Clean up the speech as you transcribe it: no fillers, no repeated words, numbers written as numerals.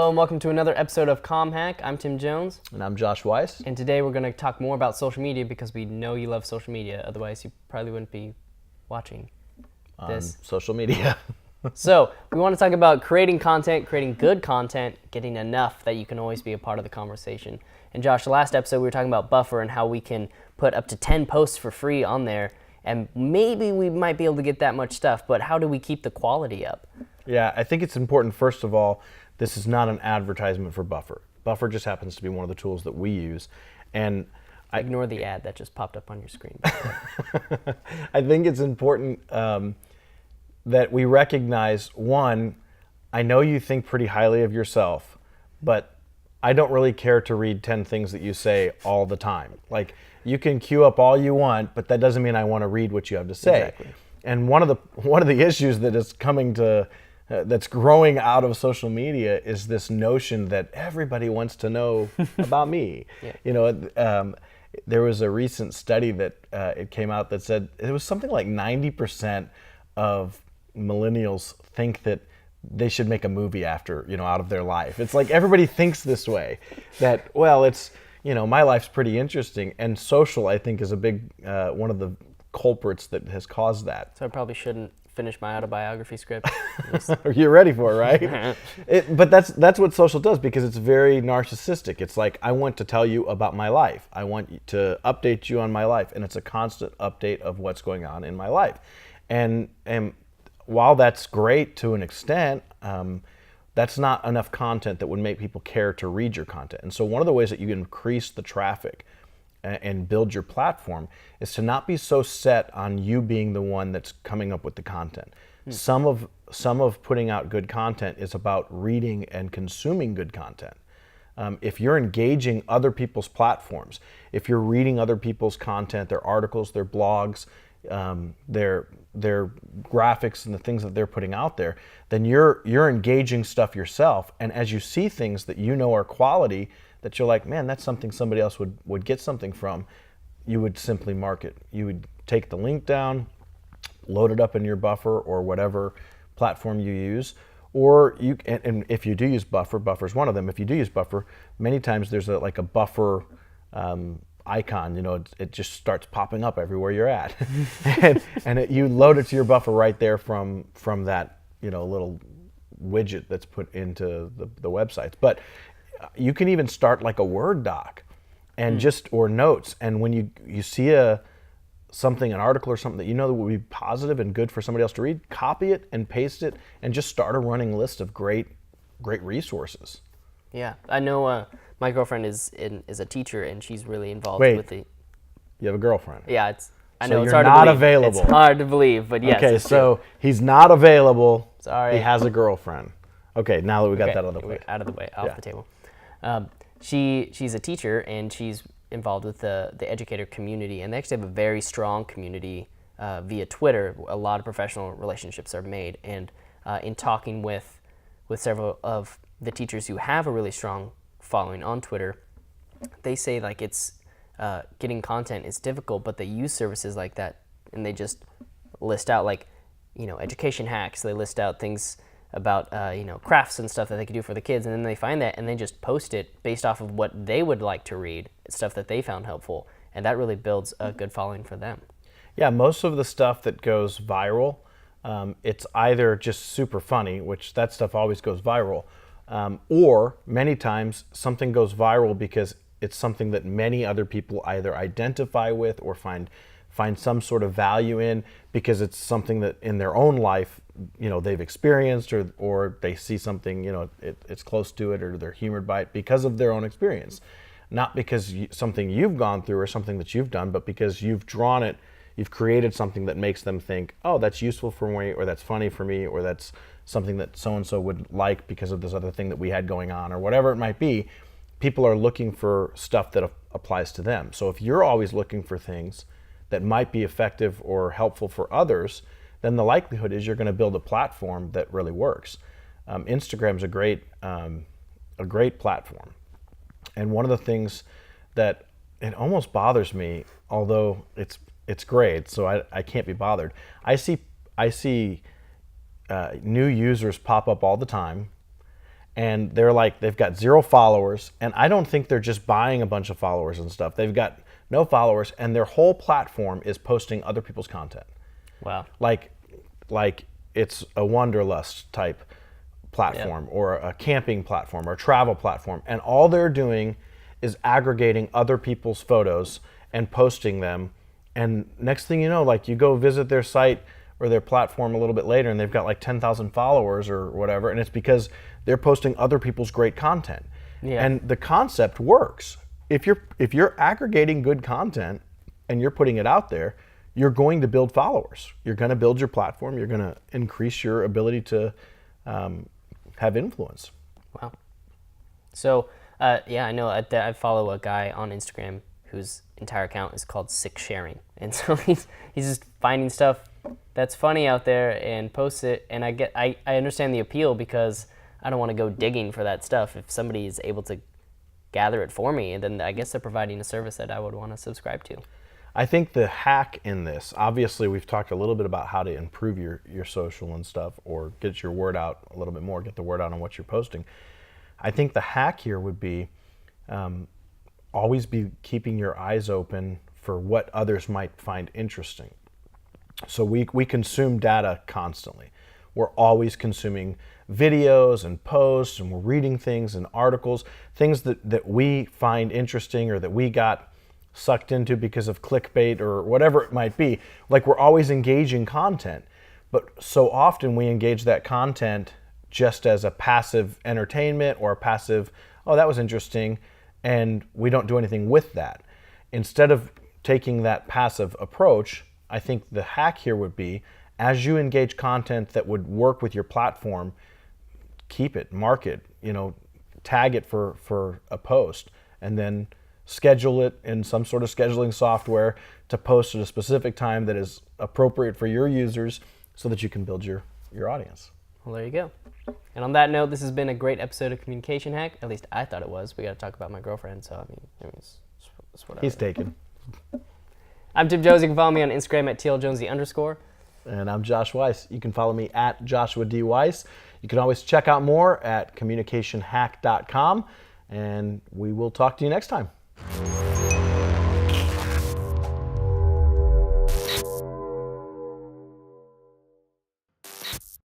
Hello and welcome to another episode of CommHack. I'm Tim Jones. And I'm Josh Weiss. And today we're going to talk more about social media because we know you love social media. Otherwise, you probably wouldn't be watching this. Social media. So, we want to talk about creating content, creating good content, getting enough that you can always be a part of the conversation. And Josh, the last episode we were talking about Buffer and how we can put up to 10 posts for free on there. And maybe we might be able to get that much stuff, but how do we keep the quality up? Yeah, I think it's important, first of all, this is not an advertisement for Buffer. Buffer just happens to be one of the tools that we use. And Ignore the ad that just popped up on your screen. I think it's important that we recognize, one, I know you think pretty highly of yourself, but I don't really care to read 10 things that you say all the time. Like, you can queue up all you want, but that doesn't mean I want to read what you have to say. Exactly. And one of the issues that is coming to that's growing out of social media is this notion that everybody wants to know about me. Yeah. You know, there was a recent study that it came out that said it was something like 90% of millennials think that they should make a movie after, out of their life. It's like everybody thinks this way, that, well, it's, my life's pretty interesting. And social, I think, is a big, one of the culprits that has caused that. So I probably shouldn't finish my autobiography script. You're ready for it, right? But that's what social does, because it's very narcissistic. It's like, I want to tell you about my life. I want to update you on my life. And it's a constant update of what's going on in my life. And while that's great to an extent, that's not enough content that would make people care to read your content. And so one of the ways that you increase the traffic and build your platform is to not be so set on you being the one that's coming up with the content. Some of putting out good content is about reading and consuming good content. If you're engaging other people's platforms, if you're reading other people's content, their articles, their blogs, their graphics and the things that they're putting out there, then you're engaging stuff yourself. And as you see things that are quality, that you're like, man, that's something somebody else would get something from, you would simply mark it. You would take the link down, load it up in your Buffer or whatever platform you use. Or and if you do use Buffer, Buffer's one of them. If you do use Buffer, many times there's a Buffer icon, it just starts popping up everywhere you're at. and you load it to your Buffer right there from that, little widget that's put into the websites. But you can even start like a Word doc and or notes. And when you see an article or something that that would be positive and good for somebody else to read, copy it and paste it and just start a running list of great resources. Yeah, I know my girlfriend is a teacher and she's really involved with the... You have a girlfriend? Yeah, I so know it's you're hard not to believe. available. It's hard to believe, but yes. Okay, so he's not available. Sorry. He has a girlfriend. Okay, now that we got that out of the way. Out of the way, off the table. She's a teacher and she's involved with the educator community, and they actually have a very strong community via Twitter. A lot of professional relationships are made, and in talking with several of the teachers who have a really strong following on Twitter, they say it's getting content is difficult, but they use services like that, and they just list out education hacks. They list out things about crafts and stuff that they could do for the kids, and then they find that and they just post it based off of what they would like to read, stuff that they found helpful, and that really builds a good following for them. Yeah, most of the stuff that goes viral, it's either just super funny, which that stuff always goes viral, or many times something goes viral because it's something that many other people either identify with or find some sort of value in, because it's something that in their own life they've experienced, or they see something it's close to it, or they're humored by it because of their own experience, not because something you've gone through or something that you've done, but because you've drawn it, you've created something that makes them think, oh, that's useful for me, or that's funny for me, or that's something that so and so would like because of this other thing that we had going on, or whatever it might be. People are looking for stuff that applies to them. So if you're always looking for things that might be effective or helpful for others, then the likelihood is you're going to build a platform that really works. Instagram's a great platform. And one of the things that it almost bothers me, although it's great, so I can't be bothered. I see new users pop up all the time, and they've got 0 followers, and I don't think they're just buying a bunch of followers and stuff. They've got no followers, and their whole platform is posting other people's content. Wow. Like it's a Wanderlust type platform, or a camping platform, or a travel platform, and all they're doing is aggregating other people's photos and posting them. And next thing you know, like, you go visit their site or their platform a little bit later, and they've got like 10,000 followers or whatever, and it's because they're posting other people's great content. Yeah. And the concept works. If you're aggregating good content and you're putting it out there, you're going to build followers. You're going to build your platform. You're going to increase your ability to have influence. Wow. So, I know I follow a guy on Instagram whose entire account is called Sick Sharing. And so he's just finding stuff that's funny out there and posts it. And I understand the appeal, because I don't want to go digging for that stuff. If somebody is able to gather it for me, then I guess they're providing a service that I would want to subscribe to. I think the hack in this, obviously we've talked a little bit about how to improve your social and stuff, or get your word out a little bit more, get the word out on what you're posting. I think the hack here would be always be keeping your eyes open for what others might find interesting. So we consume data constantly. We're always consuming videos and posts, and we're reading things and articles, things that we find interesting, or that we got sucked into because of clickbait or whatever it might be. Like, we're always engaging content, but so often we engage that content just as a passive entertainment, or a passive, oh, that was interesting, and we don't do anything with that. Instead of taking that passive approach, I think the hack here would be, as you engage content that would work with your platform, keep it, mark it, tag it for a post, and then schedule it in some sort of scheduling software to post at a specific time that is appropriate for your users, so that you can build your audience. Well, there you go. And on that note, this has been a great episode of Communication Hack. At least I thought it was. We got to talk about my girlfriend, so I mean it's whatever. He's taken. I'm Tim Jones. You can follow me on Instagram at @TLJonesy_. And I'm Josh Weiss. You can follow me at Joshua D. Weiss. You can always check out more at communicationhack.com, and we will talk to you next time.